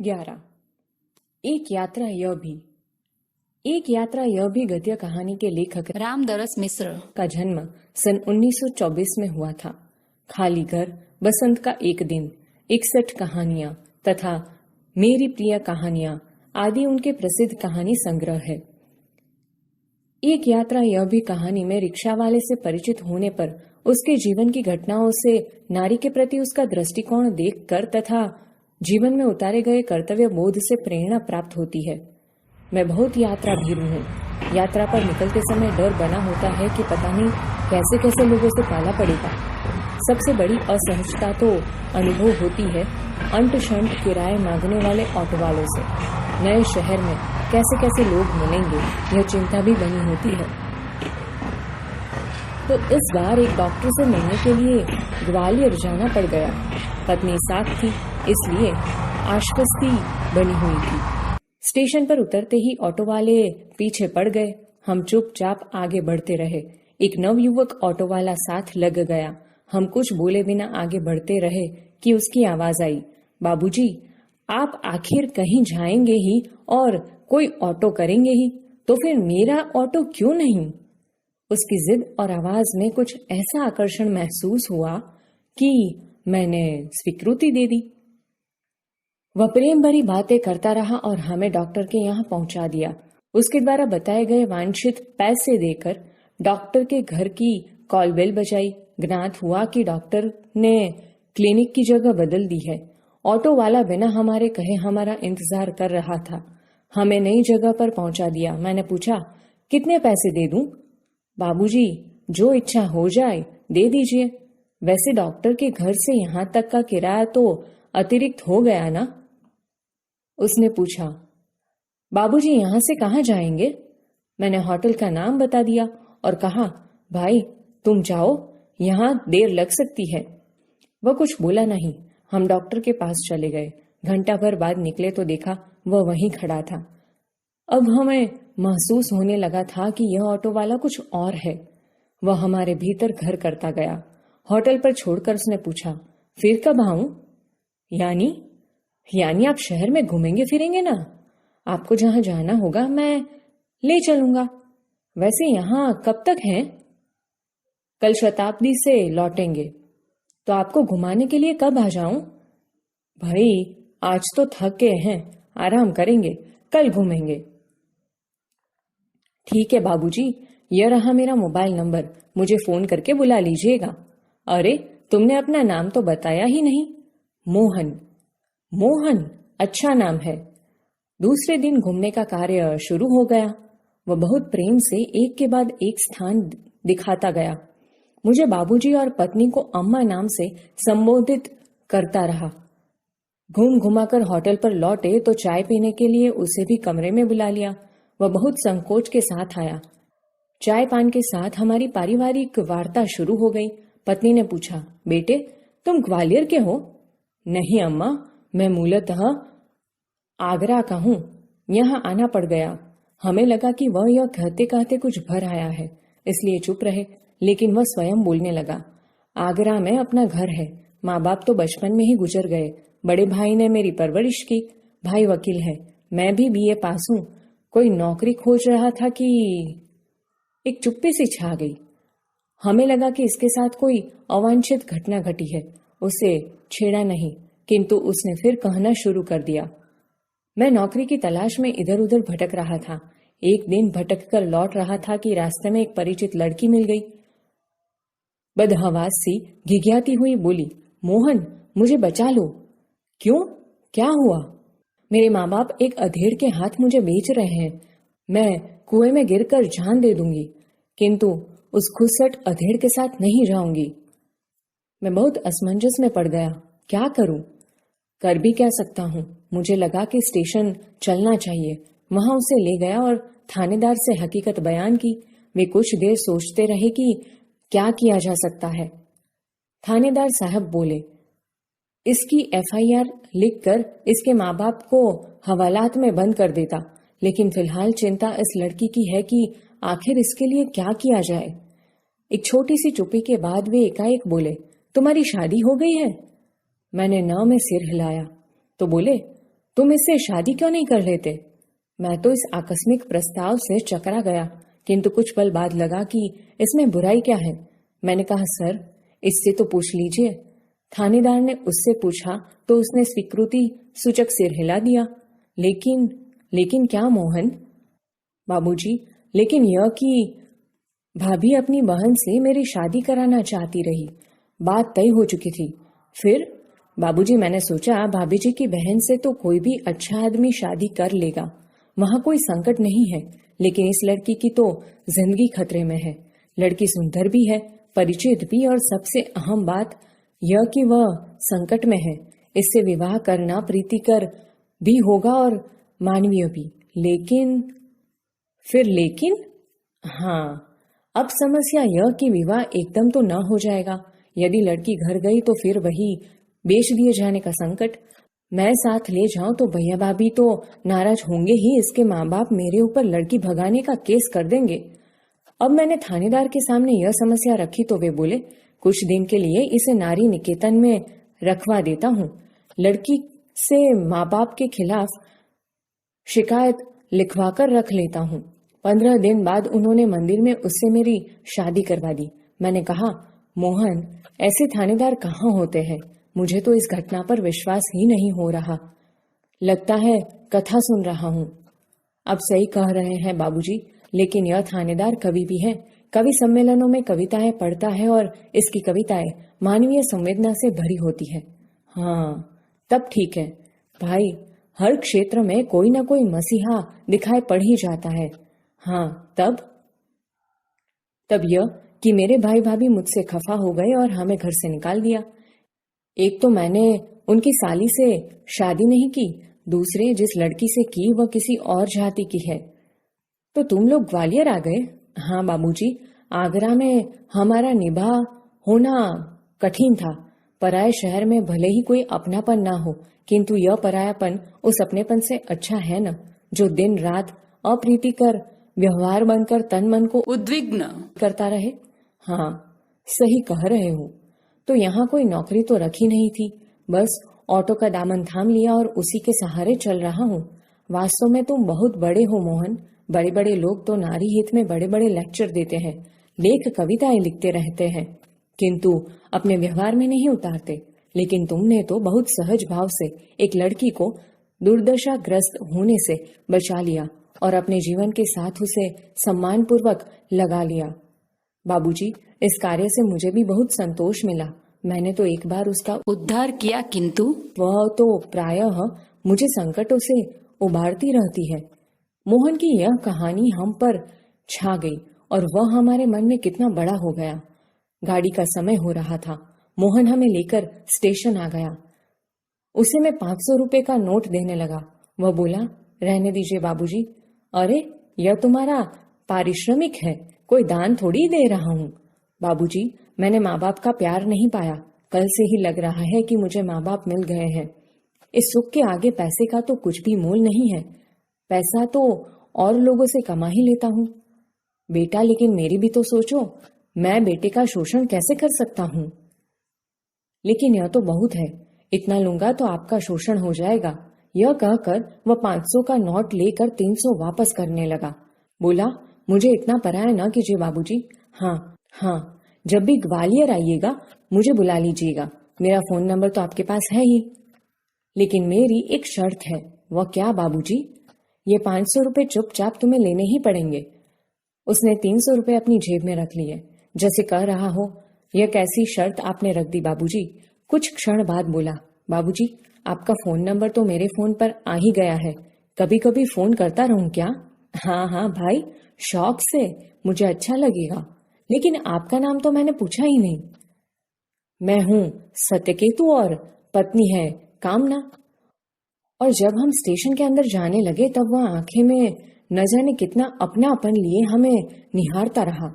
11 एक यात्रा यह भी गद्य कहानी के लेखक रामदरस मिश्र का जन्म सन 1924 में हुआ था। खाली घर, बसंत का एक दिन, 61 कहानियां तथा मेरी प्रिय कहानियां आदि उनके प्रसिद्ध कहानी संग्रह है। एक यात्रा यह भी कहानी में रिक्शा वाले से परिचित होने पर उसके जीवन की घटनाओं से नारी के प्रति उसका दृष्टिकोण देखकर तथा जीवन में उतारे गए कर्तव्य बोध से प्रेरणा प्राप्त होती है। मैं बहुत यात्रा भीरू हूँ। यात्रा पर निकलते समय डर बना होता है कि पता नहीं कैसे कैसे लोगों से पाला पड़ेगा। सबसे बड़ी असहजता तो अनुभव होती है अंट शंट किराए मांगने वाले ऑटो वालों से। नए शहर में कैसे कैसे लोग मिलेंगे, यह चिंता भी बनी होती है। तो इस बार एक डॉक्टर से मिलने के लिए ग्वालियर जाना पड़ गया। पत्नी साथ थी, इसलिए आश्वस्ति बनी हुई थी। स्टेशन पर उतरते ही ऑटो वाले पीछे पड़ गए। हम चुपचाप आगे बढ़ते रहे। एक नवयुवक ऑटो वाला साथ लग गया। हम कुछ बोले बिना आगे बढ़ते रहे कि उसकी आवाज आई, बाबूजी, आप आखिर कहीं जाएंगे ही और कोई ऑटो करेंगे ही, तो फिर मेरा ऑटो क्यों नहीं? उसकी जिद और आवाज में कुछ ऐसा आकर्षण महसूस हुआ कि मैंने स्वीकृति दे दी। वह प्रेम भरी बातें करता रहा और हमें डॉक्टर के यहाँ पहुंचा दिया। उसके द्वारा बताए गए वांछित पैसे देकर डॉक्टर के घर की कॉल बेल बजाई। ज्ञात हुआ कि डॉक्टर ने क्लिनिक की जगह बदल दी है। ऑटो वाला बिना हमारे कहे हमारा इंतजार कर रहा था। हमें नई जगह पर पहुंचा दिया। मैंने पूछा, कितने पैसे दे दूं? बाबूजी, जो इच्छा हो जाए दे दीजिए। वैसे डॉक्टर के घर से यहाँ तक का किराया तो अतिरिक्त हो गया ना? उसने पूछा। बाबूजी, यहाँ से कहाँ जाएंगे? मैंने होटल का नाम बता दिया और कहा, भाई तुम जाओ, यहाँ देर लग सकती है। वह कुछ बोला नहीं। हम डॉक्टर के पास चले गए। घंटा भर बाद निकले तो देखा वह वहीं खड़ा था। अब हमें महसूस होने लगा था कि यह ऑटो वाला कुछ और है। वह हमारे भीतर घर करता गया। होटल पर छोड़कर उसने पूछा, फिर कब आऊं? यानी आप शहर में घूमेंगे फिरेंगे ना? आपको जहां जाना होगा मैं ले चलूंगा। वैसे यहां कब तक हैं? कल शताब्दी से लौटेंगे। तो आपको घुमाने के लिए कब आ जाऊं? भाई, आज तो थक गए हैं, आराम करेंगे, कल घूमेंगे। ठीक है बाबूजी, यह रहा मेरा मोबाइल नंबर, मुझे फोन करके बुला लीजिएगा। अरे, तुमने अपना नाम तो बताया ही नहीं। मोहन, अच्छा नाम है। दूसरे दिन घूमने का कार्य शुरू हो गया। वह बहुत प्रेम से एक के बाद एक स्थान दिखाता गया। मुझे बाबूजी और पत्नी को अम्मा नाम से संबोधित करता रहा। घूम घुमाकर होटल पर लौटे तो चाय पीने के लिए उसे भी कमरे में बुला लिया। वह बहुत संकोच के साथ आया। चाय पान के साथ हमारी पारिवारिक वार्ता शुरू हो गई। पत्नी ने पूछा, बेटे तुम ग्वालियर के हो? नहीं अम्मा, मैं मूलतः आगरा का हूँ। यहाँ आना पड़ गया। हमें लगा कि वह यह कहते कहते कुछ भर आया है, इसलिए चुप रहे, लेकिन वह स्वयं बोलने लगा। आगरा में अपना घर है। माँ बाप तो बचपन में ही गुजर गए। बड़े भाई ने मेरी परवरिश की। भाई वकील है, मैं भी बीए पास हूँ। कोई नौकरी खोज रहा था कि एक चुप्पी सी छा गई। हमें लगा कि इसके साथ कोई अवांछित घटना घटी है। उसे छेड़ा नहीं, किंतु उसने फिर कहना शुरू कर दिया। मैं नौकरी की तलाश में इधर उधर भटक रहा था। एक दिन भटक कर लौट रहा था कि रास्ते में एक परिचित लड़की मिल गई। बदहवास सी घिघियाती हुई बोली, मोहन, मुझे बचा लो। क्यों, क्या हुआ? मेरे माँ बाप एक अधेड़ के हाथ मुझे बेच रहे हैं। मैं कुएं में गिरकर जान दे दूंगी, किंतु उस खुसट अधेड़ के साथ नहीं जाऊंगी। मैं बहुत असमंजस में पड़ गया। क्या करूं? कर भी क्या सकता हूं? मुझे लगा कि स्टेशन चलना चाहिए। वहां उसे ले गया और थानेदार से हकीकत बयान की। वे कुछ देर सोचते रहे कि क्या किया जा सकता है। थानेदार साहब बोले, इसकी एफआईआर लिखकर इसके माँ बाप को हवालात में बंद कर देता, लेकिन फिलहाल चिंता इस लड़की की है कि आखिर इसके लिए क्या किया जाए। एक छोटी सी चुप्पी के बाद वे एकाएक बोले, तुम्हारी शादी हो गई है? मैंने न में सिर हिलाया तो बोले, तुम इससे शादी क्यों नहीं कर लेते? मैं तो इस आकस्मिक प्रस्ताव से चकरा गया, किंतु कुछ पल बाद लगा कि इसमें बुराई क्या है। मैंने कहा, सर, इससे तो पूछ लीजिए। थानेदार ने उससे पूछा तो उसने स्वीकृति सूचक सिर हिला दिया। लेकिन क्या मोहन? बाबूजी, लेकिन यह कि भाभी अपनी बहन से मेरी शादी कराना चाहती रही। बात तय हो चुकी थी। फिर बाबूजी, मैंने सोचा भाभी जी की बहन से तो कोई भी अच्छा आदमी शादी कर लेगा, वहां कोई संकट नहीं है। लेकिन इस लड़की की तो जिंदगी खतरे में है। लड़की सुंदर भी है, परिचित भी, और सबसे अहम बात यह कि वह संकट में है। इससे विवाह करना प्रीतिकर भी होगा और मानवीय भी। लेकिन हाँ, अब समस्या यह कि विवाह एकदम तो न हो जाएगा। यदि लड़की घर गई तो फिर वही बेच दिए जाने का संकट। मैं साथ ले जाऊं तो भैया भाभी तो नाराज होंगे ही। इसके माँ बाप मेरे ऊपर लड़की भगाने का केस कर देंगे। अब मैंने थानेदार के सामने यह समस्या रखी तो वे बोले, कुछ दिन के लिए इसे नारी निकेतन में रखवा देता हूँ। लड़की से माँ बाप के खिलाफ शिकायत लिखवा कर रख लेता हूँ। 15 दिन बाद उन्होंने मंदिर में उससे मेरी शादी करवा दी। मैंने कहा, मोहन, ऐसे थानेदार कहाँ होते हैं? मुझे तो इस घटना पर विश्वास ही नहीं हो रहा। लगता है कथा सुन रहा हूँ। अब सही कह रहे हैं बाबूजी, लेकिन यह थानेदार कवि भी है। कवि सम्मेलनों में कविताएं पढ़ता है और इसकी कविताएं मानवीय संवेदना से भरी होती है। हाँ, तब ठीक है भाई, हर क्षेत्र में कोई न कोई मसीहा दिखाई पड़ ही जाता है। हाँ, तब यह कि मेरे भाई भाभी मुझसे खफा हो गए और हमें घर से निकाल दिया। एक तो मैंने उनकी साली से शादी नहीं की, दूसरे जिस लड़की से की वह किसी और जाति की है। तो तुम लोग ग्वालियर आ गए? हाँ बाबूजी, आगरा में हमारा निभा होना कठिन था। पराये शहर में भले ही कोई अपनापन ना हो, किंतु यह परायापन उस अपनेपन से अच्छा है न, जो दिन रात अप्रीतिकर व्यवहार बनकर तन मन को उद्विग्न करता रहे। हाँ, सही कह रहे हो। तो यहाँ कोई नौकरी तो रखी नहीं थी, बस ऑटो का दामन थाम लिया और उसी के सहारे चल रहा हूँ। वास्तव में तुम बहुत बड़े हो मोहन। बड़े बड़े लोग तो नारी हित में बड़े बड़े लेक्चर देते हैं, लेख कविताएं लिखते रहते हैं, किंतु अपने व्यवहार में नहीं उतारते। लेकिन तुमने तो बहुत सहज भाव से एक लड़की को दुर्दशाग्रस्त होने से बचा लिया और अपने जीवन के साथ उसे सम्मान पूर्वक लगा लिया। बाबूजी, इस कार्य से मुझे भी बहुत संतोष मिला। मैंने तो एक बार उसका उद्धार किया, किंतु वह तो प्रायः मुझे संकटों से उबारती रहती है। मोहन की यह कहानी हम पर छा गई और वह हमारे मन में कितना बड़ा हो गया। गाड़ी का समय हो रहा था। मोहन हमें लेकर स्टेशन आ गया। उसे मैं 500 रुपए का नोट देने लगा। वह बोला, रहने दीजिए बाबूजी। अरे, यह तुम्हारा पारिश्रमिक है, कोई दान थोड़ी दे रहा हूँ। बाबूजी, मैंने माँ बाप का प्यार नहीं पाया। कल से ही लग रहा है कि मुझे माँ बाप मिल गए हैं। इस सुख के आगे पैसे का तो कुछ भी मोल नहीं है। पैसा तो और लोगों से कमा ही लेता हूँ। बेटा, लेकिन मेरी भी तो सोचो, मैं बेटे का शोषण कैसे कर सकता हूँ? लेकिन यह तो बहुत है, इतना लूंगा तो आपका शोषण हो जाएगा। यह कहकर वह 500 का नोट लेकर 300 वापस करने लगा। बोला, मुझे इतना पराया न कीजिए बाबूजी। हाँ, जब भी ग्वालियर आइएगा मुझे बुला लीजिएगा। मेरा फोन नंबर तो आपके पास है ही। लेकिन मेरी एक शर्त है। वह क्या बाबूजी? ये 500 रुपए चुपचाप तुम्हें लेने ही पड़ेंगे। उसने 300 रुपए अपनी जेब में रख लिए, जैसे कह रहा हो, यह कैसी शर्त आपने रख दी बाबूजी। कुछ क्षण बाद बोला, बाबूजी, आपका फोन नंबर तो मेरे फोन पर आ ही गया है। कभी कभी फोन करता रहूं क्या? हाँ भाई, शौक से, मुझे अच्छा लगेगा। लेकिन आपका नाम तो मैंने पूछा ही नहीं। मैं हूं सत्यकेतु और पत्नी है कामना। और जब हम स्टेशन के अंदर जाने लगे तब वह आंखें में न जाने कितना अपनापन लिए हमें निहारता रहा।